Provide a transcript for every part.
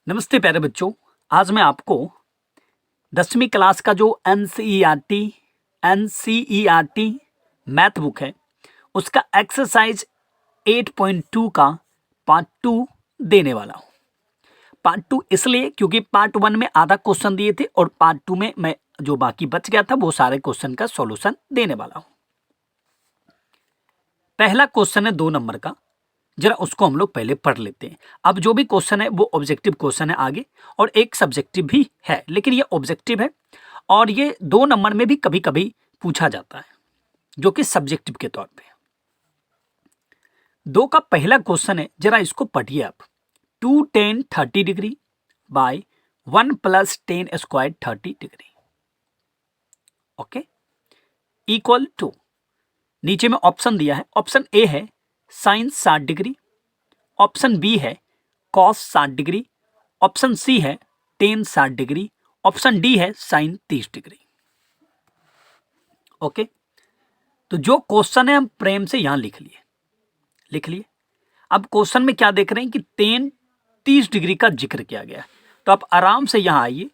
नमस्ते प्यारे बच्चों। आज मैं आपको 10वीं क्लास का जो एनसीईआरटी मैथ बुक है उसका एक्सरसाइज 8.2 का पार्ट 2 देने वाला हूँ। पार्ट 2 इसलिए क्योंकि पार्ट 1 में आधा क्वेश्चन दिए थे और पार्ट 2 में मैं जो बाकी बच गया था वो सारे क्वेश्चन का सॉल्यूशन देने वाला हूँ। पहला क्वेश्चन है 2 नंबर का, जरा उसको हम लोग पहले पढ़ लेते हैं। अब जो भी क्वेश्चन है वो ऑब्जेक्टिव क्वेश्चन है आगे, और एक सब्जेक्टिव भी है, लेकिन ये ऑब्जेक्टिव है और ये 2 नंबर में भी कभी कभी पूछा जाता है जो कि सब्जेक्टिव के तौर पे। 2 का पहला क्वेश्चन है, जरा इसको पढ़िए आप। 2 tan 30 degree by 1 + tan square 30 degree okay equal to, नीचे में ऑप्शन दिया है। ऑप्शन ए है साइन 60 डिग्री, ऑप्शन बी है कॉस 60 डिग्री, ऑप्शन सी है टेन 60 डिग्री, ऑप्शन डी है साइन 30 डिग्री। ओके, तो जो क्वेश्चन है हम प्रेम से यहां लिख लिए। अब क्वेश्चन में क्या देख रहे हैं कि टेन 30 डिग्री का जिक्र किया गया है, तो आप आराम से यहां आइए।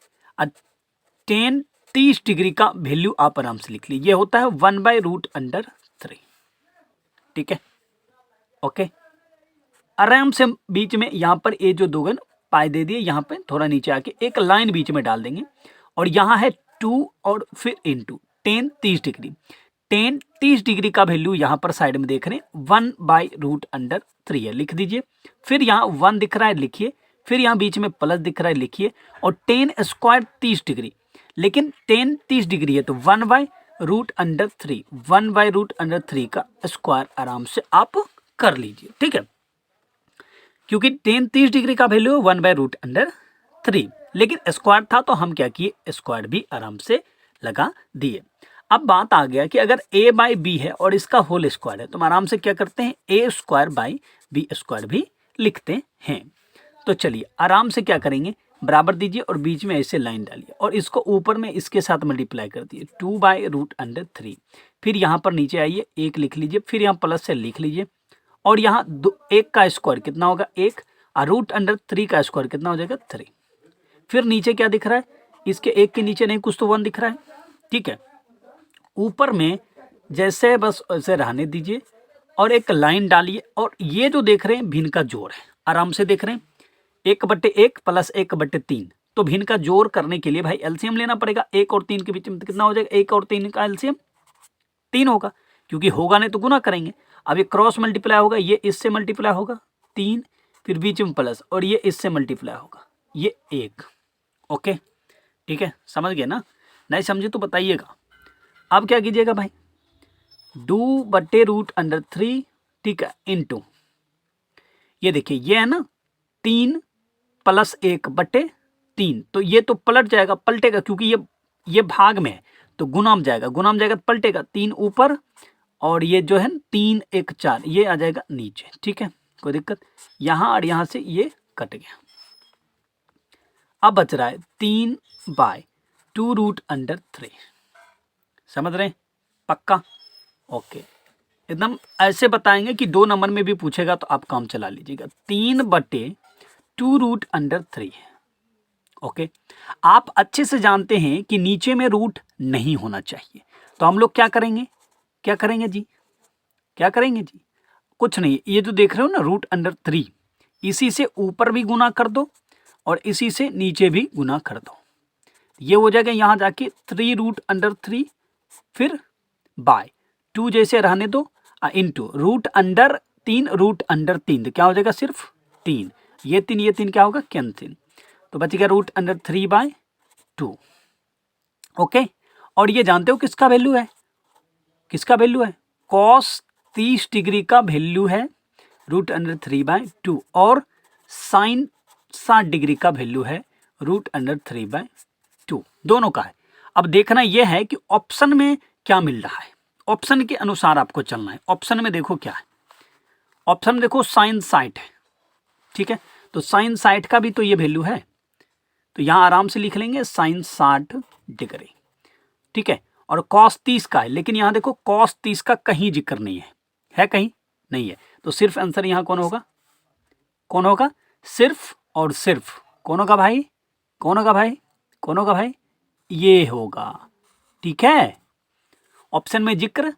टेन 30 डिग्री का वैल्यू आप आराम से लिख लीजिए, ये होता है 1/√3। ठीक है, ओके। आराम से बीच में यहां पर ये जो 2 पाई दे दिए, यहां पे थोड़ा नीचे आके एक लाइन बीच में डाल देंगे और यहां है 2 और फिर into ten 30 degree. Ten 30 degree का वैल्यू यहां पर साइड में देख रहे हैं 1/√3 है, लिख दीजिए। फिर यहां 1 दिख रहा है, लिखिए। फिर यहां बीच में प्लस दिख रहा है, लिखिए। और टेन स्क्वायर 30 डिग्री, लेकिन टेन 30 डिग्री है तो 1/√3, 1/√3 का स्क्वायर आराम से आप कर लीजिए। ठीक है, क्योंकि टेन 30 डिग्री का वैल्यू है 1/√3, लेकिन स्क्वायर था तो हम क्या किए, स्क्वायर भी आराम से लगा दिए। अब बात आ गया कि अगर a/b है और इसका होल स्क्वायर है तो हम आराम से क्या करते हैं, a² भी लिखते हैं। तो चलिए आराम से क्या करेंगे, बराबर दीजिए और बीच में ऐसे लाइन डालिए और इसको ऊपर में इसके साथ मल्टीप्लाई कर दिए 2/√3। फिर यहाँ पर नीचे आइए, 1 लिख लीजिए, फिर यहाँ प्लस से लिख लीजिए और यहाँ 1 का स्क्वायर कितना होगा 1, और √3 का स्क्वायर कितना हो जाएगा 3। फिर नीचे क्या दिख रहा है, इसके 1 के नीचे नहीं कुछ तो 1 दिख रहा है। ठीक है, ऊपर में जैसे बस ऐसे रहने दीजिए और एक लाइन डालिए और ये जो देख रहे हैं भिन्न का जोड़ है, आराम से देख रहे हैं 1/1 + 1/3। तो भिन्न का जोड़ करने के लिए भाई एलसीएम लेना पड़ेगा। 1 और 3 के बीच में कितना हो जाएगा, 1 और 3 का एलसीएम 3 होगा, क्योंकि होगा नहीं तो गुना करेंगे। अब ये क्रॉस मल्टीप्लाई होगा, ये इससे मल्टीप्लाई होगा 3, फिर बीच में प्लस, और ये इससे मल्टीप्लाई होगा, ये 1। ओके, ठीक है, समझ गए ना? नहीं समझे तो बताइएगा। अब क्या कीजिएगा भाई, 2/√3, ठीक है, इनटू ये देखिए ये है ना 3 + 1/3, तो ये तो पलट जाएगा, पलटेगा, क्योंकि ये भाग में है तो गुना में जाएगा, तो पलटेगा 3 ऊपर और ये जो है 3 1 4 ये आ जाएगा नीचे। ठीक है, कोई दिक्कत, यहाँ और यहाँ से ये कट गया। अब बच रहा है 3/2√3। समझ रहे हैं? पक्का? ओके, एकदम ऐसे बताएंगे कि 2 नंबर में भी पूछेगा तो आप काम चला लीजिएगा। 3/2√3 है। ओके, आप अच्छे से जानते हैं कि नीचे में रूट नहीं होना चाहिए, तो हम लोग क्या करेंगे जी, कुछ नहीं, ये जो देख रहे हो ना √3, इसी से ऊपर भी गुना कर दो और इसी से नीचे भी गुना कर दो, ये हो जाएगा यहाँ जाके 3√3, फिर बाय 2 जैसे रहने दो, इनटू √3 तो क्या हो जाएगा सिर्फ 3, ये 3 क्या होगा कैंसिल, तो बच गया √3/2। ओके, और ये जानते हो किसका वैल्यू है, कॉस 30 डिग्री का वैल्यू है √3/2 और साइन 60 डिग्री का वैल्यू है √3/2, दोनों का है। अब देखना यह है कि ऑप्शन में क्या मिल रहा है, ऑप्शन के अनुसार आपको चलना है। ऑप्शन में देखो क्या है, ऑप्शन में देखो साइन 60 है। ठीक है, तो साइन 60 का भी तो ये वैल्यू है, तो यहां आराम से लिख लेंगे साइन 60 डिग्री। ठीक है, और कॉस 30 का है, लेकिन यहां देखो कॉस 30 का कहीं जिक्र नहीं है कहीं नहीं है, तो सिर्फ आंसर यहां कौन होगा, सिर्फ और सिर्फ कौन होगा भाई, कौन होगा भाई, कौन होगा भाई, ये होगा। ठीक है, ऑप्शन में जिक्र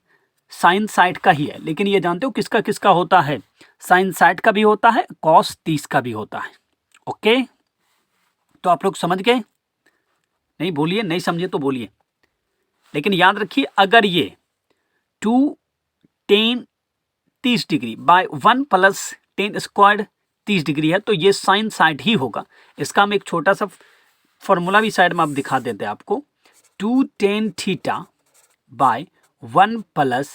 साइन 60 का ही है, लेकिन ये जानते हो किसका किसका होता है, साइन 60 का भी होता है, कॉस 30 का भी होता है। ओके, तो आप लोग समझ गए? नहीं बोलिए, नहीं समझे तो बोलिए। लेकिन याद रखिए, अगर ये 2 tan 30 degree by 1 plus tan squared 30 degree है, तो ये साइन 60 ही होगा। इसका हम एक छोटा सा फॉर्मूला भी साइड में आप दिखा देते हैं आपको। 2 tan theta by 1 plus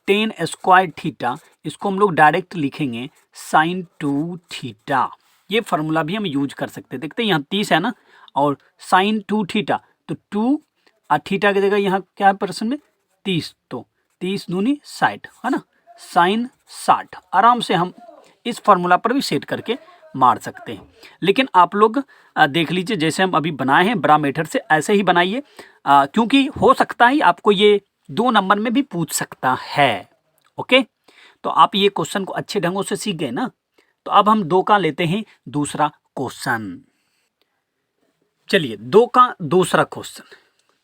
tan square theta, इसको हम लोग डायरेक्ट लिखेंगे साइन 2 थीटा। ये फार्मूला भी हम यूज कर सकते हैं। देखते हैं यहाँ 30 है ना, और साइन 2 थीटा, तो 2 और थीटा की जगह यहाँ क्या है प्रश्न में 30, तो 30 दूनी 60 है ना, साइन 60 आराम से हम इस फार्मूला पर भी सेट करके मार सकते हैं। लेकिन आप लोग देख लीजिए, जैसे हम अभी बनाए हैं बड़ा मेथड से, ऐसे ही बनाइए, क्योंकि हो सकता है आपको ये 2 नंबर में भी पूछ सकता है। ओके, तो आप ये क्वेश्चन को अच्छे ढंगों से सीख गए ना। तो अब हम 2 का लेते हैं दूसरा क्वेश्चन। चलिए 2 का दूसरा क्वेश्चन,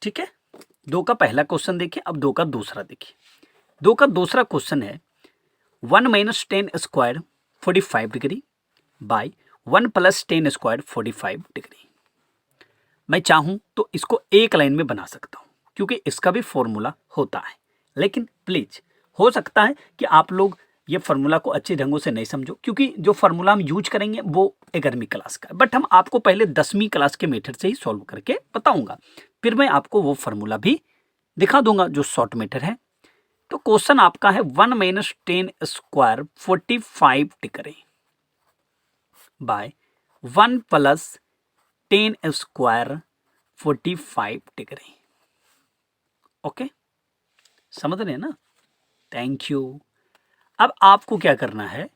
ठीक है। 2 का पहला क्वेश्चन देखिए, अब 2 का दूसरा देखिए। 2 का दूसरा क्वेश्चन है 1 minus tan square 45 degree by 1 plus tan square 45 degree. मैं चाहूँ तो इसको एक लाइन में बना सकता हूँ, क्योंकि इसका भी फॉर्मूला होता है। लेकिन प्लीज़, हो सकता है कि आप लोग ये फार्मूला को अच्छे ढंगों से नहीं समझो, क्योंकि जो फार्मूला हम यूज करेंगे वो 11वीं क्लास का है, बट हम आपको पहले 10वीं क्लास के मेथड से ही सॉल्व करके बताऊंगा। फिर मैं आपको वो फार्मूला भी दिखा दूंगा जो शॉर्ट मेथड है। तो क्वेश्चन आपका है 1 minus tan square 45 degree by 1 plus tan square 45 degree. Okay, समझ रहे हैं ना? Thank you. अब आपको क्या करना है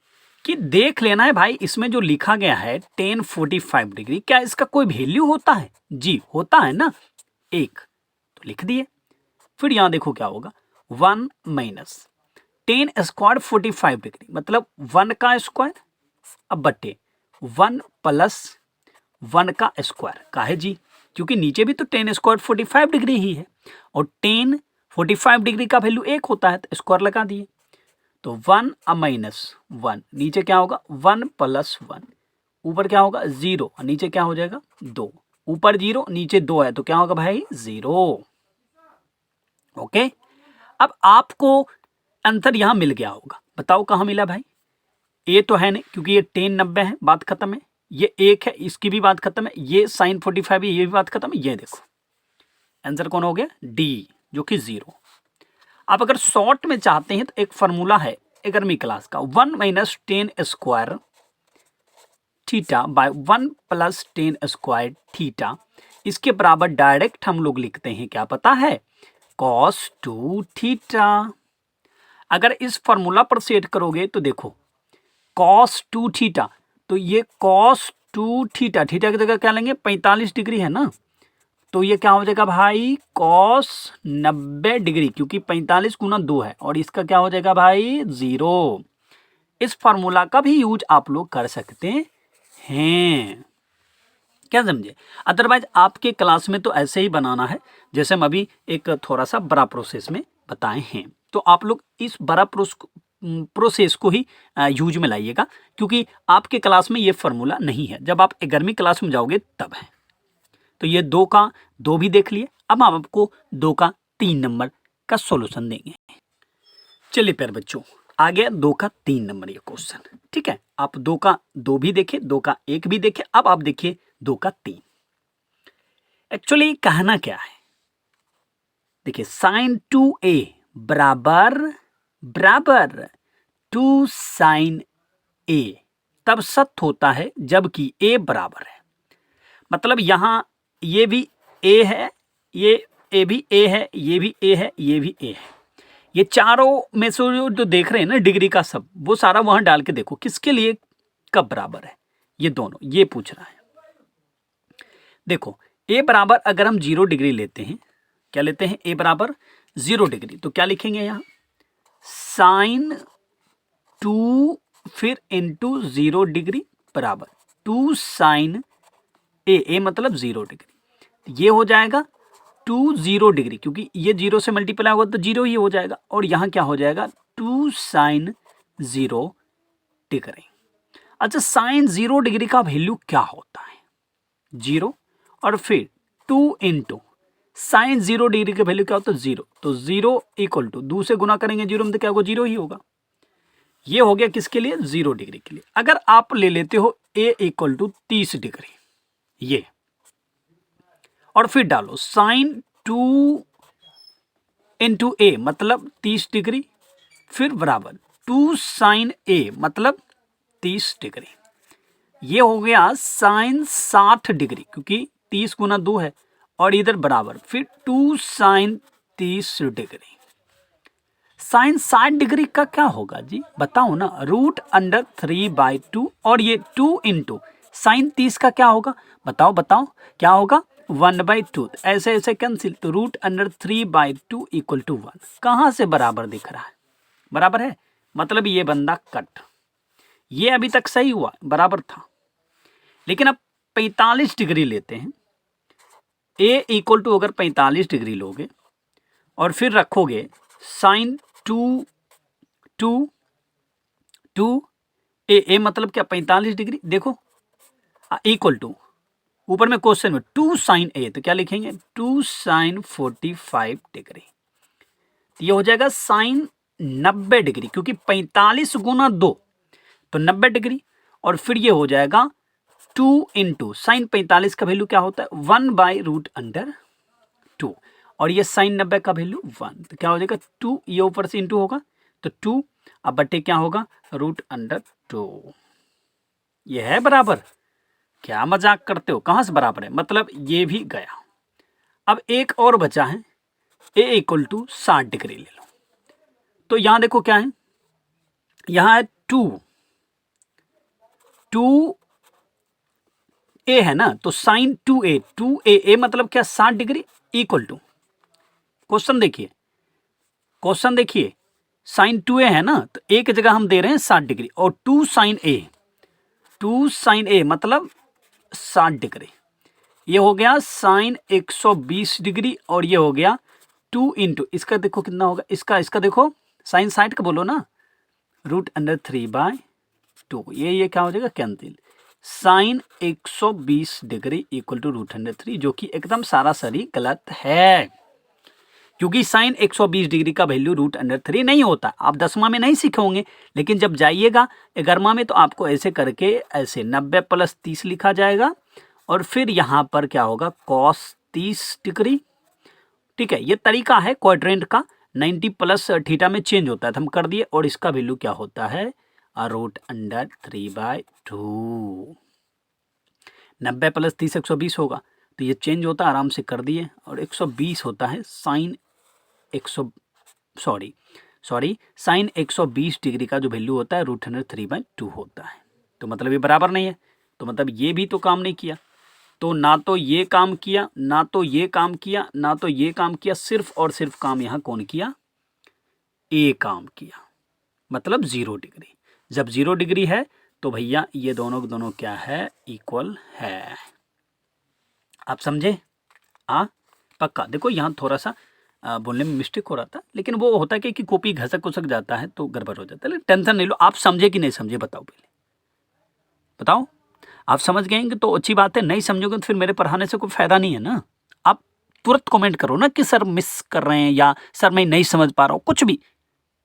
कि देख लेना है भाई, इसमें जो लिखा गया है tan 45 डिग्री, क्या इसका कोई वैल्यू होता है? जी होता है ना, एक, तो लिख दिए। फिर यहां देखो क्या होगा, 1 माइनस tan स्क्वायर 45 डिग्री, मतलब 1 का स्क्वायर, अब बट्टे 1 प्लस 1 का स्क्वायर का है जी, क्योंकि नीचे भी तो tan स्क्वायर 45 डिग्री ही है, और tan 45 डिग्री का वैल्यू 1 होता है, तो स्क्वायर लगा दिए। तो 1 माइनस 1, नीचे क्या होगा 1 प्लस 1, ऊपर क्या होगा 0, और नीचे क्या हो जाएगा 2, ऊपर 0 नीचे 2 है, तो क्या होगा भाई 0। ओके, अब आपको आंसर यहां मिल गया होगा, बताओ कहां मिला भाई? ये तो है नहीं, क्योंकि ये tan 90 है, बात खत्म है। ये 1 है, इसकी भी बात खत्म है। ये साइन 45 है, ये भी बात खत्म है। ये देखो आंसर कौन हो गया, डी, जो कि 0। आप अगर शॉर्ट में चाहते हैं तो एक फार्मूला है 11वीं क्लास का, 1 minus tan square theta by 1 plus tan square theta, इसके बराबर डायरेक्ट हम लोग लिखते हैं, क्या पता है, cos 2 थीटा। अगर इस फार्मूला पर सेट करोगे तो देखो cos 2 थीटा, तो ये cos 2 थीटा, थीटा की जगह क्या लेंगे 45 डिग्री है ना, तो ये क्या हो जाएगा भाई cos 90 डिग्री, क्योंकि 45 गुना 2 है, और इसका क्या हो जाएगा भाई 0। इस फार्मूला का भी यूज आप लोग कर सकते हैं, क्या समझे? अदरवाइज आपके क्लास में तो ऐसे ही बनाना है, जैसे हम अभी एक थोड़ा सा बड़ा प्रोसेस में बताए हैं। तो आप लोग इस बड़ा प्रोसेस को ही यूज में लाइएगा, क्योंकि आपके क्लास में ये फार्मूला नहीं है, जब आप 11वीं क्लास में जाओगे तब है। तो ये 2 का 2 भी देख लिए। अब हम आपको 2 का 3 नंबर का सॉल्यूशन देंगे। चलिए प्यारे बच्चों, आ गया 2 का 3 नंबर ये क्वेश्चन, ठीक है। आप 2 का 2 भी देखे, 2 का 1 भी देखे, अब आप देखिए 2 का 3। एक्चुअली कहना क्या है, देखिए साइन 2a बराबर बराबर 2 साइन a तब सत्य होता है जबकि a बराबर है। मतलब यहां ये भी a है, ये a भी a है, ये भी a है, ये भी a है। ये चारों में से जो देख रहे हैं ना डिग्री का सब, वो सारा वहां डाल के देखो किसके लिए कब बराबर है, ये दोनों, ये पूछ रहा है। देखो a बराबर अगर हम 0 डिग्री लेते हैं, क्या लेते हैं, a बराबर 0 डिग्री, तो क्या लिखेंगे यहां साइन 2 फिर इंटू 0 डिग्री बराबर 2 साइन ए मतलब 0 डिग्री, ये हो जाएगा 2 0 डिग्री, क्योंकि ये 0 से मल्टीप्लाई होगा तो 0 ही हो जाएगा, और यहाँ क्या हो जाएगा 2 साइन 0 डिग्री। अच्छा, साइन 0 डिग्री का वैल्यू क्या होता है? 0, और फिर 2 इंटू साइन 0 डिग्री का वैल्यू क्या होता है? 0, तो 0 इक्वल टू 2 से गुना करेंगे 0 में तो क्या होगा? 0 ही होगा। ये हो गया किसके लिए? 0 डिग्री के लिए। अगर आप ले लेते हो a इक्वल टू 30 डिग्री, ये, और फिर डालो साइन 2 इंटू ए मतलब 30 डिग्री, फिर बराबर 2 साइन ए मतलब 30 डिग्री, ये हो गया साइन 60 डिग्री, क्योंकि 30 गुना 2 है, और इधर बराबर फिर 2 साइन 30 डिग्री। साइन 60 डिग्री का क्या होगा जी? बताओ ना, √3/2, और ये 2 इंटू साइन 30 का क्या होगा? बताओ बताओ क्या होगा? 1/2। ऐसे ऐसे कैंसिल, तो √3/2 इक्वल टू 1। कहाँ से बराबर दिख रहा है? बराबर है, मतलब ये बंदा कट। ये अभी तक सही हुआ, बराबर था। लेकिन अब 45 डिग्री लेते हैं, a इक्वल टू अगर 45 डिग्री लोगे और फिर रखोगे साइन 2 ए मतलब क्या? 45 डिग्री। देखो इक्वल टू, ऊपर में क्वेश्चन में 2 साइन ए, तो क्या लिखेंगे? 2 साइन 45 डिग्री। ये हो जाएगा साइन 90 डिग्री, क्योंकि 45 गुना 2 तो 90 डिग्री, और फिर ये हो जाएगा 2 इंटू साइन 45 का वैल्यू क्या होता है? 1/√2, और ये साइन 90 का वैल्यू 1, तो क्या हो जाएगा 2, ये ऊपर से इंटू होगा तो 2, अब बटे क्या होगा? √2। ये है बराबर। क्या मजाक करते हो? कहाँ से बराबर है? मतलब ये भी गया। अब एक और बचा है, a इक्वल टू 60 डिग्री ले लो। तो यहां देखो क्या है, यहां है 2 a है ना, तो साइन 2a मतलब क्या? 60 डिग्री इक्वल टू, क्वेश्चन देखिए, साइन 2a है ना, तो a की जगह हम दे रहे हैं 60 डिग्री, और 2 साइन a मतलब 60 डिग्री, ये हो गया साइन 120 डिग्री, और ये हो गया 2 इंटू, इसका देखो कितना होगा, इसका देखो साइन 60 का बोलो ना, √3/2, ये क्या हो जाएगा? Cancel. Sine 120 degree equal to √3, जो कि एकदम सारासरी गलत है, क्योंकि साइन 120 डिग्री का वैल्यू √3 नहीं होता। आप 10वां में नहीं सीखे होंगे, लेकिन जब जाइएगा 11वां में तो आपको ऐसे करके ऐसे 90 + 30 लिखा जाएगा, और फिर यहाँ पर क्या होगा? cos 30 degree. ठीक है, ये तरीका है क्वाड्रेंट का, 90 + थीटा में चेंज होता है, तो हम कर दिए, और इसका वैल्यू क्या होता है? √3/2। 90 + 30 120 होगा, तो ये चेंज होता है, आराम से कर दिए, और 120 होता है साइन साइन 120 डिग्री का जो वैल्यू होता है √3/2 होता है। तो मतलब ये बराबर नहीं है, तो मतलब ये भी तो काम नहीं किया, तो ना तो ये काम किया, ना तो ये काम किया, ना तो ये काम किया, सिर्फ और सिर्फ काम यहाँ कौन किया? ए काम किया, मतलब 0 डिग्री। जब 0 डिग्री है तो भैया ये दोनों दोनों क्या है? इक्वल है। आप समझे? पक्का। देखो यहाँ थोड़ा सा बोलने में मिस्टेक हो रहा था, लेकिन वो होता है कि कॉपी घसक उसक जाता है तो गड़बड़ हो जाता है, लेकिन टेंशन नहीं लो। आप समझे कि नहीं समझे? बताओ पहले, बताओ। आप समझ गए तो अच्छी बात है, नहीं समझोगे तो फिर मेरे पढ़ाने से कोई फायदा नहीं है ना। आप तुरंत कमेंट करो ना कि सर मिस कर रहे हैं, या सर मैं नहीं समझ पा रहा हूँ, कुछ भी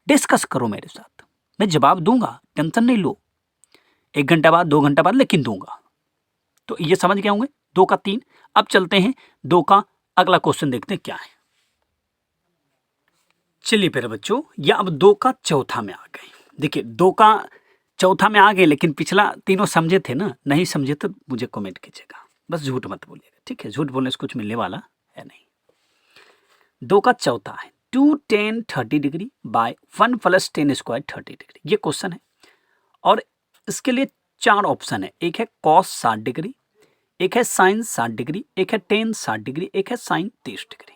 डिस्कस करो मेरे साथ, मैं जवाब दूंगा, टेंशन नहीं लो। 1 घंटा बाद, 2 घंटा बाद, लेकिन दूंगा। तो ये समझ गए होंगे 2 का 3। अब चलते हैं 2 का अगला क्वेश्चन, देखते हैं क्या है। चलिए फिर बच्चों, या अब 2 का चौथा में आ गए। देखिए 2 का चौथा में आ गए, लेकिन पिछला तीनों समझे थे ना? नहीं समझे तो मुझे कमेंट कीजिएगा, बस झूठ मत बोलिएगा, ठीक है? झूठ बोलने से कुछ मिलने वाला है नहीं। 2 का चौथा है 2 tan 30 degree by 1 + tan² 30 degree, ये क्वेश्चन है, और इसके लिए 4 ऑप्शन है। एक है cos 60 डिग्री, एक है साइन 60 डिग्री, एक है tan 60 डिग्री, एक है साइन 30 डिग्री।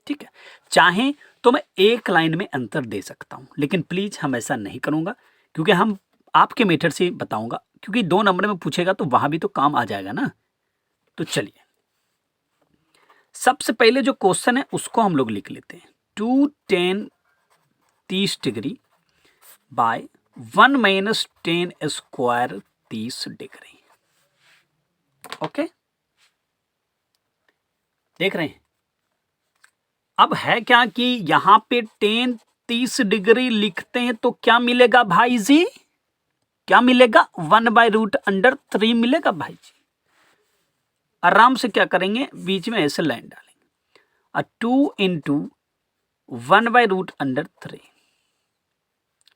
ठीक है, चाहें तो मैं एक लाइन में अंतर दे सकता हूं, लेकिन प्लीज हम ऐसा नहीं करूंगा, क्योंकि हम आपके मेथड से बताऊंगा, क्योंकि 2 नंबर में पूछेगा तो वहां भी तो काम आ जाएगा ना। तो चलिए सबसे पहले जो क्वेश्चन है उसको हम लोग लिख लेते हैं। 2 tan 30 degree by 1 minus tan square 30 degree. Okay, देख रहे हैं। अब है क्या कि यहां पे tan 30 डिग्री लिखते हैं तो क्या मिलेगा भाई जी, क्या मिलेगा 1/√3 मिलेगा भाई जी। आराम से क्या करेंगे, बीच में ऐसे लाइन डालेंगे 2 इंटू 1/√3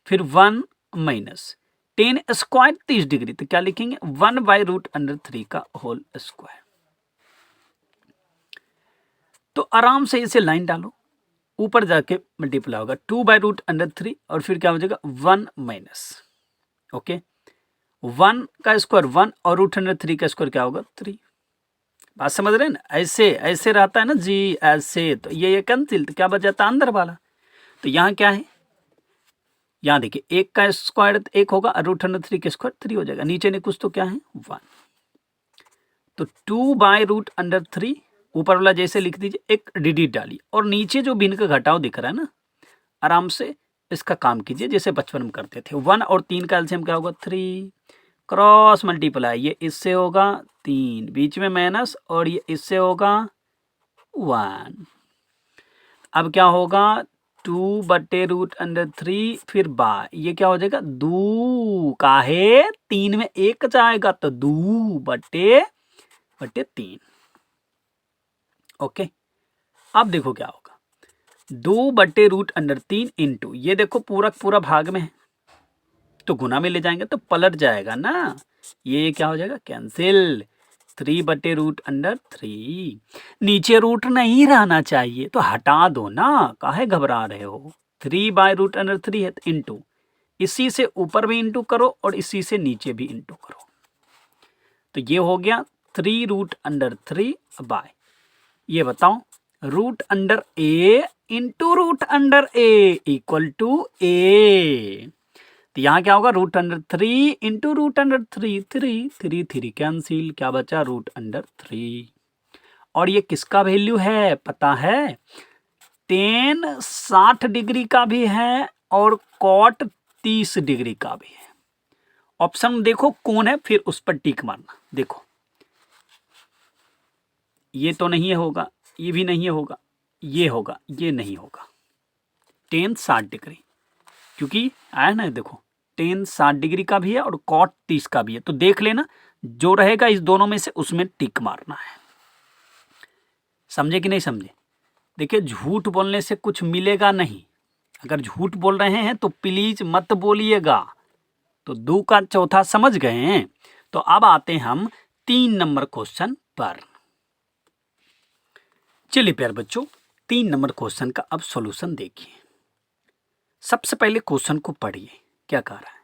फिर 1 माइनस tan स्क्वायर 30 डिग्री, तो क्या लिखेंगे 1/√3 का होल स्क्वायर। तो आराम से इसे लाइन डालो, ऊपर जाके मल्टीप्लाई होगा 2/√3 और फिर क्या हो जाएगा 1 माइनस, ओके 1 का स्क्वायर 1 और √3 का स्क्वायर क्या होगा 3। बात समझ रहे हैं ना, ऐसे ऐसे रहता है ना जी, ऐसे। तो ये कैंसिल, तो क्या बच जाता है अंदर वाला। तो यहाँ क्या है, यहाँ देखिए 1 का स्क्वायर 1 होगा और √3 का स्क्वायर 3 हो जाएगा। नीचे ने कुछ तो क्या है 1, तो 2/√3 ऊपर वाला जैसे लिख दीजिए, एक dd डालिए और नीचे जो भिन्न का घटाव दिख रहा है ना, आराम से इसका काम कीजिए जैसे बचपन में करते थे। 1 और 3 का एलसीएम क्या होगा 3, क्रॉस मल्टीप्लाई, ये इससे होगा 3, बीच में माइनस और ये इससे होगा 1। अब क्या होगा 2/√3 फिर बाय, ये क्या हो जाएगा 2 का है 3 में 1 जाएगा तो 2/3। ओके, अब देखो क्या होगा 2/√3 इंटू, ये देखो पूरा पूरा भाग में है तो गुना में ले जाएंगे तो पलट जाएगा ना, ये क्या हो जाएगा कैंसिल। 3/√3, नीचे रूट नहीं रहना चाहिए तो हटा दो ना, काहे घबरा रहे हो। 3/√3 है तो इंटू, इसी से ऊपर भी इंटू करो और इसी से नीचे भी इंटू करो, तो ये हो गया 3√3 बाय, ये बताओ √a into √a equal to a। तो यहाँ क्या होगा √3 इंटू √3, 3 कैंसिल, क्या बचा √3। और ये किसका वैल्यू है पता है, tan 60 डिग्री का भी है और cot 30 डिग्री का भी है। ऑप्शन देखो कौन है, फिर उस पर टिक मारना। देखो ये तो नहीं होगा, ये भी नहीं होगा, ये होगा, ये नहीं होगा। tan 60 डिग्री क्योंकि आया ना, देखो tan 60 डिग्री का भी है और cot 30 का भी है, तो देख लेना जो रहेगा इस दोनों में से उसमें टिक मारना है। समझे कि नहीं समझे। देखिए झूठ बोलने से कुछ मिलेगा नहीं, अगर झूठ बोल रहे हैं तो प्लीज मत बोलिएगा। तो 2 का चौथा समझ गए हैं। तो अब आते हैं हम 3 नंबर क्वेश्चन पर। चलिए प्यारे बच्चों 3 नंबर क्वेश्चन का अब सॉल्यूशन देखिए। सबसे पहले क्वेश्चन को पढ़िए, क्या कह रहा है,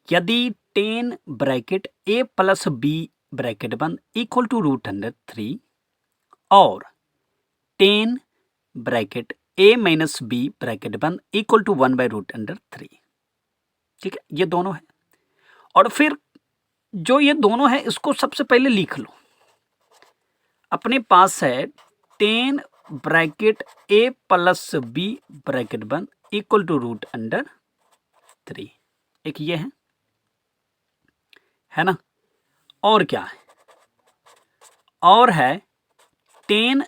यदि tan bracket a plus b bracket बंद इक्वल टू √3 और tan bracket a minus b bracket बंद इक्वल टू 1/√3, ठीक है, ये दोनों है। और फिर जो ये दोनों है इसको सबसे पहले लिख लो। अपने पास है tan bracket a plus b bracket बंद इक्वल टू √3, एक ये है ना। और क्या है, और है tan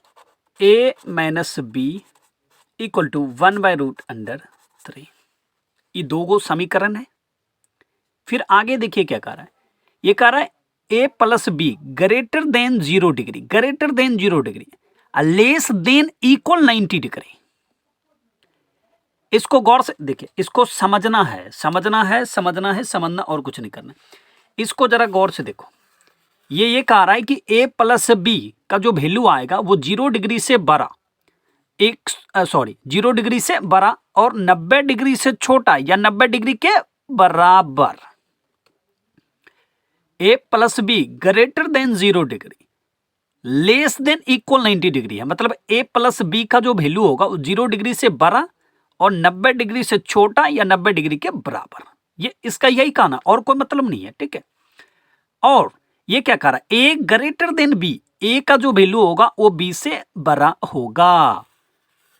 a minus b equal to 1/√3, ये दो गो समीकरण है। फिर आगे देखिए क्या कह रहा है, ये कह रहा है a plus be greater than 0 degree, greater than 0 degree, less than equal 90 degree. इसको गौर से देखिए, इसको समझना है, समझना है, समझना है, समझना और कुछ नहीं करना। इसको जरा गौर से देखो, ये कह रहा है कि a प्लस बी का जो वैल्यू आएगा वो 0 डिग्री से बड़ा, 0 डिग्री से बड़ा और 90 डिग्री से छोटा या 90 डिग्री के बराबर। a plus be greater than 0 degree, less than equal 90 degree है, मतलब a प्लस बी का जो वैल्यू होगा वो 0 डिग्री से बड़ा और 90 डिग्री से छोटा या 90 डिग्री के बराबर। ये इसका यही कहना, और कोई मतलब नहीं है, ठीक है। और ये क्या कह रहा है, ए ग्रेटर देन बी, ए का जो वैल्यू होगा वो बी से बड़ा होगा,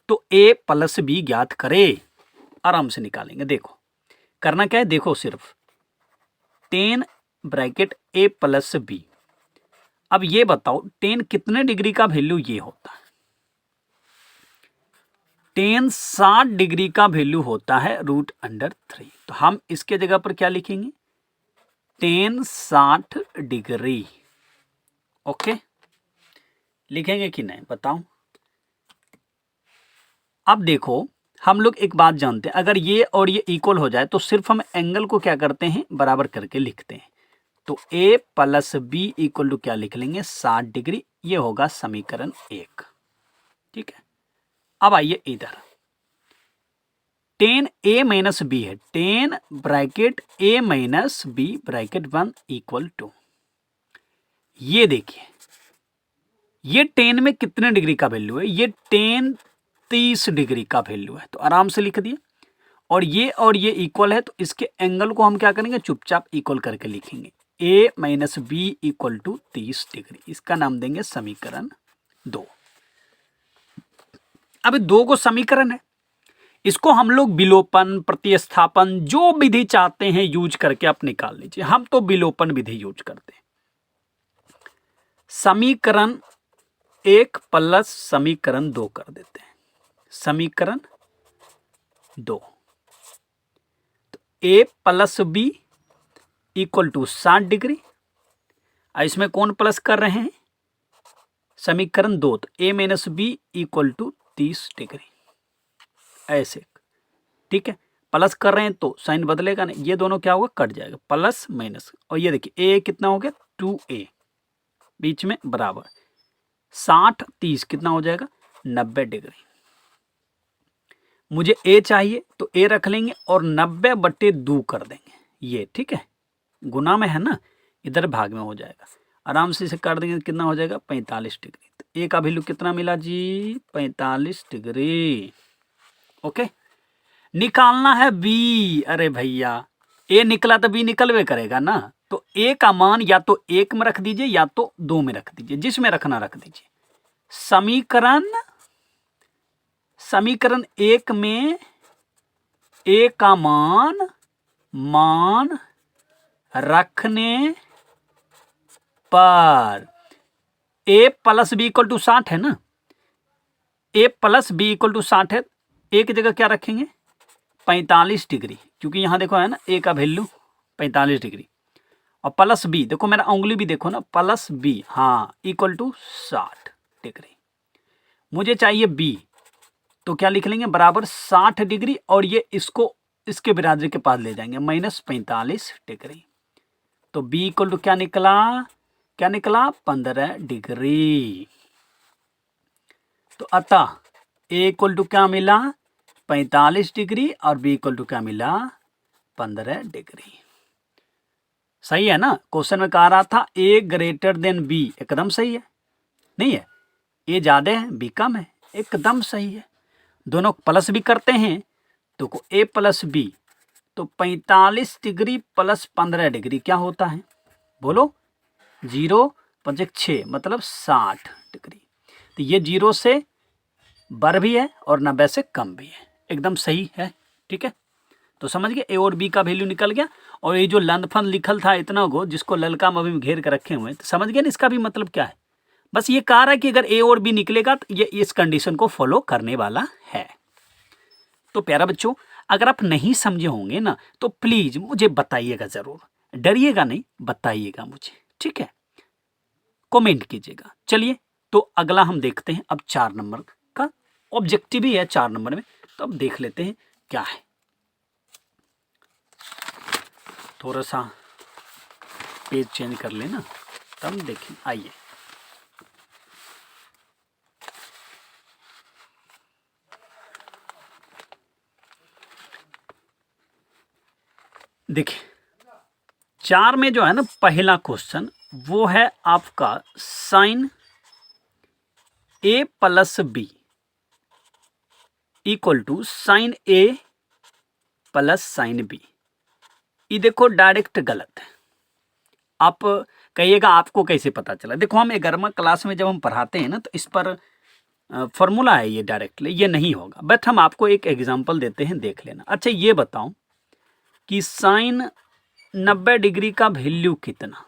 तो ए प्लस बी ज्ञात करे। आराम से निकालेंगे। देखो करना क्या है, देखो सिर्फ 10 ब्रैकेट ए प्लस बी। अब ये बताओ 10 कितने डिग्री का वैल्यू ये होता है, 10 60 डिग्री का वैल्यू होता है √3। तो हम इसके जगह पर क्या लिखेंगे, 10 60 डिग्री। ओके, लिखेंगे कि नहीं बताओ। अब देखो हम लोग एक बात जानते हैं, अगर ये और ये इक्वल हो जाए तो सिर्फ हम एंगल को क्या करते हैं, बराबर करके लिखते हैं। तो a plus b equal to क्या लिख लेंगे, 60 डिग्री। ये होगा समीकरण 1। ठीक है, अब आइए इधर 10 a माइनस बी है, 10 bracket a minus b bracket 1 equal to, ये देखिए ये 10 में कितने डिग्री का वैल्यू है, ये 10 30 डिग्री का वैल्यू है, तो आराम से लिख दिए। और ये इक्वल है, तो इसके एंगल को हम क्या करेंगे, चुपचाप इक्वल करके लिखेंगे, a minus b equal to 30 degree. इसका नाम देंगे समीकरण 2। अब 2 को समीकरण है, इसको हम लोग विलोपन, प्रतिस्थापन, जो विधि चाहते हैं यूज करके आप निकाल लीजिए। हम तो विलोपन विधि यूज करते हैं। समीकरण 1 प्लस समीकरण 2 कर देते हैं, समीकरण 2। तो a plus b equal to 60 degree, इसमें कौन प्लस कर रहे हैं, समीकरण 2। तो a minus b equal to 30 degree, ऐसे। ठीक है, प्लस कर रहे हैं तो साइन बदलेगा नहीं, ये दोनों क्या होगा, कट जाएगा, प्लस माइनस। और ये देखिए a कितना हो गया, 2a, बीच में बराबर 60 30 कितना हो जाएगा, 90 डिग्री। मुझे a चाहिए तो a रख लेंगे और 90/2 कर देंगे ये। ठीक है, गुना में है ना, इधर भाग में हो जाएगा, आराम से इसे कर देंगे, कितना हो जाएगा, 45 डिग्री। तो a का वैल्यू कितना मिला जी, 45 डिग्री। ओके, निकालना है b। अरे भैया a निकला तो b निकलवे करेगा ना, तो a का मान या तो 1 में रख दीजिए या तो 2 में रख दीजिए, जिसमें रखना रख दीजिए। समीकरण 1 में a का मान रखने पर a plus b equal to 60 है ना, a plus b equal to 60 है, a की जगह क्या रखेंगे, 45 डिग्री, क्योंकि यहां देखो है ना a का वैल्यू 45 डिग्री, और प्लस बी देखो, मेरा उंगली भी देखो ना, प्लस बी, हाँ, इक्वल टू 60 डिग्री। मुझे चाहिए b, तो क्या लिख लेंगे, बराबर 60 डिग्री, और ये इसको इसके बिरादरी के पास ले जाएंगे, माइनस 45 डिग्री। तो b इक्वल टू क्या निकला, 15 डिग्री। तो अतः a इक्वल टू क्या मिला, 45 डिग्री, और b इक्वल टू क्या मिला, 15 डिग्री। सही है ना, क्वेश्चन में कह रहा था a ग्रेटर देन b, एकदम सही है, नहीं है, a ज्यादा है b कम है, एकदम सही है। दोनों प्लस भी करते हैं तो a प्लस बी, तो 45 डिग्री प्लस 15 डिग्री क्या होता है, बोलो, 0 5 6 मतलब 60 डिग्री। तो ये 0 से बढ़ भी है और 90 से कम भी है, एकदम सही है। ठीक है, तो समझ गए, ए और बी का वैल्यू निकल गया। और ये जो लंदफन लिखल था इतना को, जिसको ललका में भी घेर कर रखे हुए हैं, तो समझ गए ना इसका भी मतलब क्या है। बस ये कह रहा है कि अगर ए और बी निकलेगा तो ये इस कंडीशन को फॉलो करने वाला है। तो प्यारा बच्चों, अगर आप नहीं समझे होंगे ना तो प्लीज मुझे बताइएगा, जरूर डरिएगा नहीं, बताइएगा मुझे, ठीक है, कमेंट कीजिएगा। चलिए, तो अगला हम देखते हैं अब 4 नंबर का, ऑब्जेक्टिव ही है 4 नंबर में, तो अब देख लेते हैं क्या है। थोड़ा सा पेज चेंज कर लेना, तब देखें। आइए, देखिए 4 में जो है ना, पहला क्वेश्चन वो है आपका sine a plus b equal to sine a plus sine b. ये देखो डायरेक्ट गलत है। आप कहिएगा आपको कैसे पता चला। देखो हम 11वां क्लास में जब हम पढ़ाते हैं ना तो इस पर फॉर्मूला है ये डायरेक्टली, ये नहीं होगा, बट हम आपको एक एग्जांपल देते हैं, देख लेना। अच्छा ये बताओ कि साइन 90 डिग्री का वैल्यू कितना,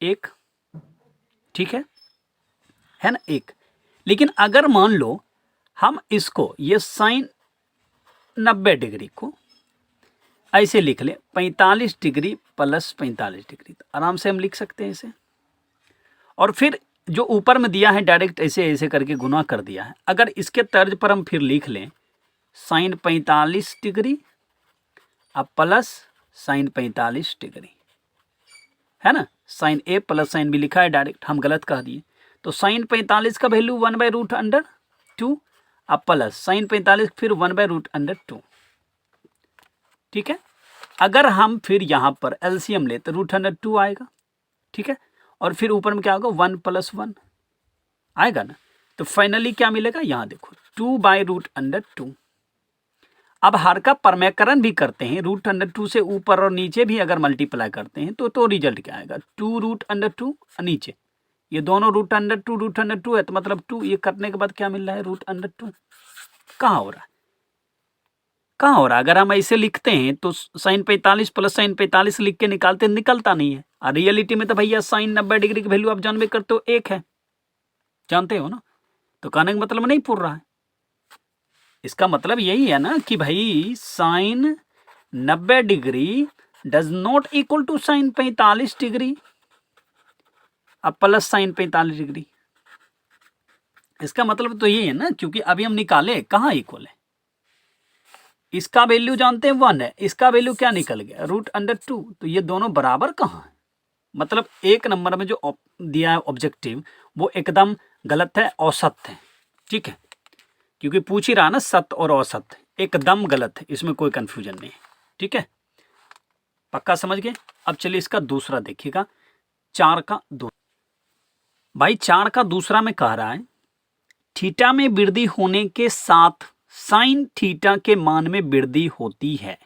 एक, ठीक है ना, एक। लेकिन अगर मान लो हम इसको ये साइन 90 डिग्री को ऐसे लिख ले 45 डिग्री प्लस 45 डिग्री, तो आराम से हम लिख सकते हैं इसे। और फिर जो ऊपर में दिया है डायरेक्ट ऐसे ऐसे करके गुना कर दिया है, अगर इसके तर्ज पर हम फिर लिख लें साइन 45 डिग्री अब प्लस साइन 45 डिग्री, है ना, साइन ए प्लस साइन बी लिखा है डायरेक्ट, हम गलत कह दिए। तो साइन 45 का वैल्यू 1/√2 अब प्लस साइन 45 फिर 1/√2, ठीक है। अगर हम फिर यहाँ पर एलसीएम ले तो √2 आएगा, ठीक है, और फिर ऊपर में क्या होगा 1 + 1 आएगा ना। तो फाइनली क्या मिलेगा, यहाँ देखो 2/√2। अब हर का परमेकरण भी करते हैं, √2 से ऊपर और नीचे भी अगर मल्टीप्लाई करते हैं तो रिजल्ट क्या आएगा, 2√2 नीचे, ये दोनों √2 है तो मतलब 2, ये करने के बाद क्या मिल रहा है √2। कहाँ हो रहा है, कहाँ हो रहा है। अगर हम ऐसे लिखते हैं तो साइन 45 प्लस साइन 45 लिख के निकालते निकलता नहीं है, और रियलिटी में तो भैया साइन 90 डिग्री की वैल्यू आप जानबे करते हो एक है, जानते हो ना। तो कहने का मतलब नहीं पूर रहा है, इसका मतलब यही है ना कि भाई sine 90 degree does not equal to sine 45 degree अब प्लस साइन 45 डिग्री। इसका मतलब तो यही है ना, क्योंकि अभी हम निकाले कहाँ इक्वल है, इसका वैल्यू जानते हैं 1 है, इसका वैल्यू क्या निकल गया √2, तो ये दोनों बराबर कहाँ है। मतलब एक नंबर में जो दिया है ऑब्जेक्टिव वो एकदम गलत है, औसत है, ठीक है, क्योंकि पूछ ही रहा ना सत्य और औसत, एकदम गलत है, इसमें कोई कंफ्यूजन नहीं है, ठीक है, पक्का समझ गए। अब चलिए इसका दूसरा देखिएगा, 4 का दूसरा। भाई 4 का दूसरा में कह रहा है थीटा में वृद्धि होने के साथ साइन थीटा के मान में वृद्धि होती है।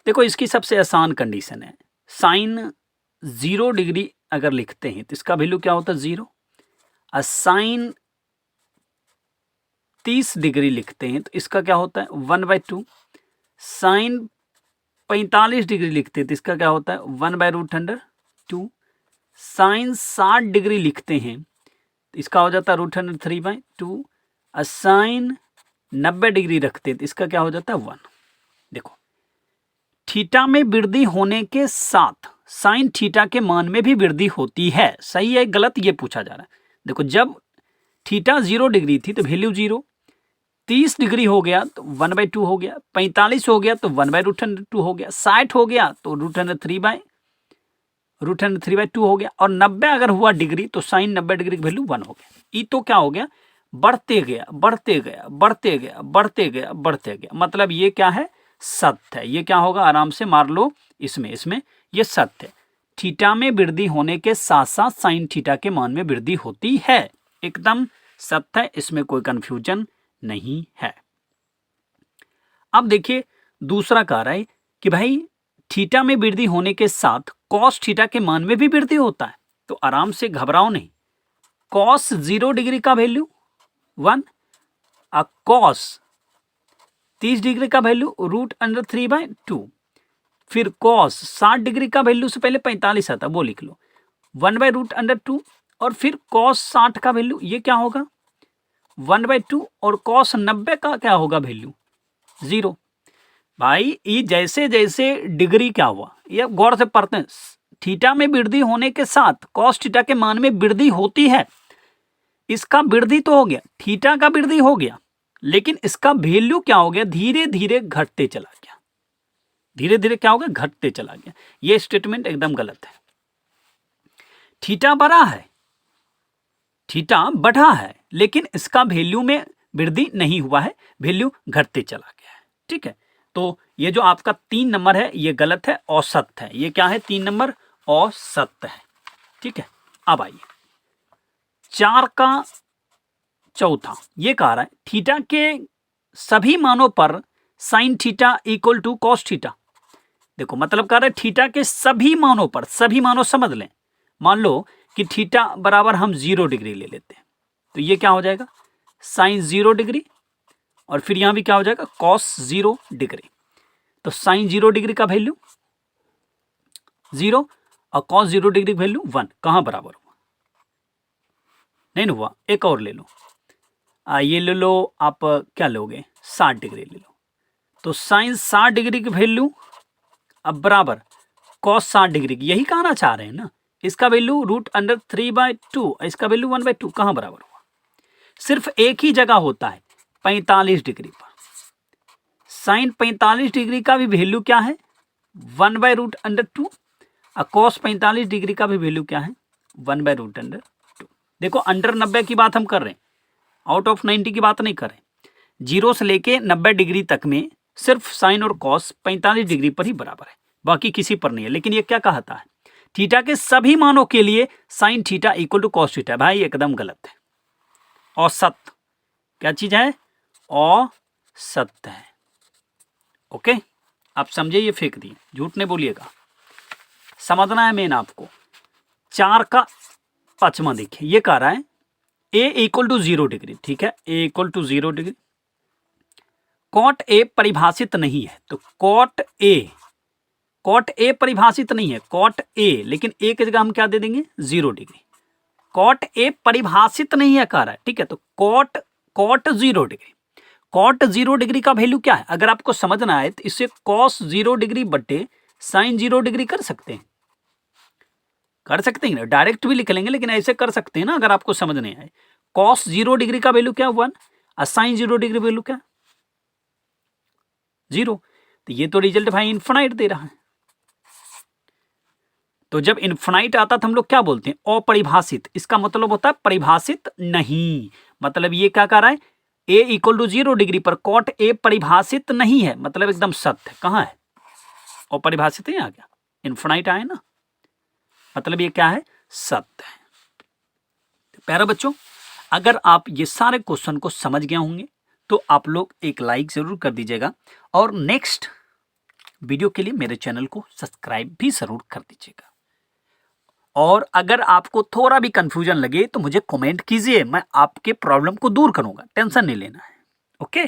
देखो इसकी सबसे आसान कंडीशन है, साइन 0 डिग्री अगर लिखते हैं तो इसका वैल्यू क्या होता है 0, और साइन 30 डिग्री लिखते हैं तो इसका क्या होता है 1/2, साइन 45 डिग्री लिखते हैं तो इसका क्या होता है 1/√2, साइन 60 डिग्री लिखते हैं तो इसका हो जाता है √3/2, और साइन 90 डिग्री रखते हैं तो इसका क्या हो जाता है 1। देखो थीटा में वृद्धि होने के साथ साइन थीटा के मान में भी वृद्धि होती है, सही है गलत ये पूछा जा रहा है। देखो जब थीटा 0 डिग्री थी तो वैल्यू 0, 30 डिग्री हो गया तो 1/2 हो गया, 45 हो गया तो 1/√2 हो गया, 60 हो गया तो √3/2 हो गया, और 90 अगर हुआ डिग्री तो साइन 90 डिग्री की वैल्यू 1 हो गया। ये तो क्या हो गया, बढ़ते गया बढ़ते गया बढ़ते गया बढ़ते गया बढ़ते गया, मतलब ये क्या है सत्य है। ये क्या होगा, आराम से मार लो इसमें ये सत्य है। थीटा में वृद्धि होने के साथ साथ साइन थीटा के मान में वृद्धि होती है, एकदम सत्य है, इसमें कोई कंफ्यूजन नहीं है। अब देखिए दूसरा कह रहा है कि भाई थीटा में वृद्धि होने के साथ कॉस थीटा के मान में भी वृद्धि होता है, तो आराम से घबराओ नहीं, कॉस 0 डिग्री का वैल्यू 1 और कॉस 30 डिग्री का वैल्यू √3/2, फिर कॉस 60 डिग्री का वैल्यू से पहले 45 आता वो लिख लो 1/√2, और फिर कॉस 60 का वैल्यू ये क्या होगा 1/2, और कॉस 90 का क्या होगा वैल्यू 0। भाई ये जैसे जैसे डिग्री क्या हुआ ये गौर से पढ़ते हैं, थीटा में वृद्धि होने के साथ कॉस थीटा के मान में वृद्धि होती है, इसका वृद्धि तो हो गया, थीटा का वृद्धि हो गया, लेकिन इसका वैल्यू क्या हो गया धीरे धीरे घटते चला गया, धीरे धीरे क्या हो गया घटते चला गया। ये स्टेटमेंट एकदम गलत है। थीटा बढ़ा है, थीटा बढ़ा है, लेकिन इसका वैल्यू में वृद्धि नहीं हुआ है, वैल्यू घटते चला गया है, ठीक है। तो ये जो आपका 3 नंबर है ये गलत है, औसत है। ये क्या है 3 नंबर औसत है, ठीक है। अब आइए 4 का चौथा, ये कह रहा है थीटा के सभी मानों पर sine theta equal to cos theta. देखो मतलब कह रहे हैं थीटा के सभी मानों पर, सभी मानों समझ लें, मान लो कि थीटा बराबर हम 0 डिग्री ले लेते हैं, तो ये क्या हो जाएगा साइन 0 डिग्री, और फिर यहां भी क्या हो जाएगा कॉस 0 डिग्री। तो साइन 0 डिग्री का वैल्यू 0 और कॉस 0 डिग्री का वैल्यू 1, कहां बराबर हुआ, नहीं ना हुआ। एक और ले लो, ये ले लो आप, क्या लोगे 60 डिग्री ले लो, तो साइन 60 डिग्री की वैल्यू अब बराबर कॉस 60 डिग्री की, यही कहना चाह रहे हैं ना। इसका वैल्यू √3/2, इसका वैल्यू 1/2, कहां बराबर हुआ। सिर्फ एक ही जगह होता है 45 डिग्री पर। साइन 45 डिग्री का भी वैल्यू क्या है 1/√2, और कॉस 45 डिग्री का भी वैल्यू क्या है 1/√2। देखो अंडर 90 की बात हम कर रहे हैं, आउट ऑफ 90 की बात नहीं कर रहे। 0 से लेके 90 डिग्री तक में सिर्फ साइन और कॉस 45 डिग्री पर ही बराबर है, बाकी किसी पर नहीं है। लेकिन ये क्या कहता है थीटा के सभी मानों के लिए sine theta equal to cos theta. भाई एकदम गलत है, औसत क्या चीज है, औसत है। ओके आप समझे, ये फेंक दिए, झूठ नहीं बोलिएगा, समझना है मेन आपको। 4 का 5वां देखिए, ये कह रहा है a इक्वल टू 0 डिग्री, ठीक है, a equal to 0 degree, cot a परिभाषित नहीं है, तो कॉट a परिभाषित नहीं है, कॉट a, लेकिन a की जगह हम क्या दे देंगे 0 डिग्री। कॉट a परिभाषित नहीं है कह रहा है, ठीक है, तो कॉट 0 डिग्री, कॉट 0 डिग्री का वैल्यू क्या है, अगर आपको समझना है तो इसे कॉस 0 डिग्री बटे साइन 0 डिग्री कर सकते हैं, ना, डायरेक्ट भी लिख लेंगे, लेकिन ऐसे कर सकते हैं ना अगर आपको समझ नहीं आए। कॉस 0 डिग्री का वैल्यू क्या 1, और साइन 0 डिग्री वैल्यू क्या 0, तो ये तो रिजल्ट भाई इन्फिनाइट दे रहा है। तो जब इन्फिनाइट आता तो हम लोग क्या बोलते हैं अपरिभाषित, इसका मतलब होता है परिभाषित नहीं। मतलब ये क्या कर रहा है a इक्वल टू 0 डिग्री पर कॉट a परिभाषित नहीं है, मतलब एकदम सत्य है, कहां है अपरिभाषित है, आ गया इन्फिनाइट आए ना, मतलब ये क्या है सत्य है। तो प्यारे बच्चों अगर आप ये सारे क्वेश्चन को समझ गए होंगे तो आप लोग एक लाइक जरूर कर दीजिएगा, और नेक्स्ट वीडियो के लिए मेरे चैनल को सब्सक्राइब भी जरूर कर दीजिएगा। और अगर आपको थोड़ा भी कंफ्यूजन लगे तो मुझे कमेंट कीजिए, मैं आपके प्रॉब्लम को दूर करूंगा, टेंशन नहीं लेना है। ओके।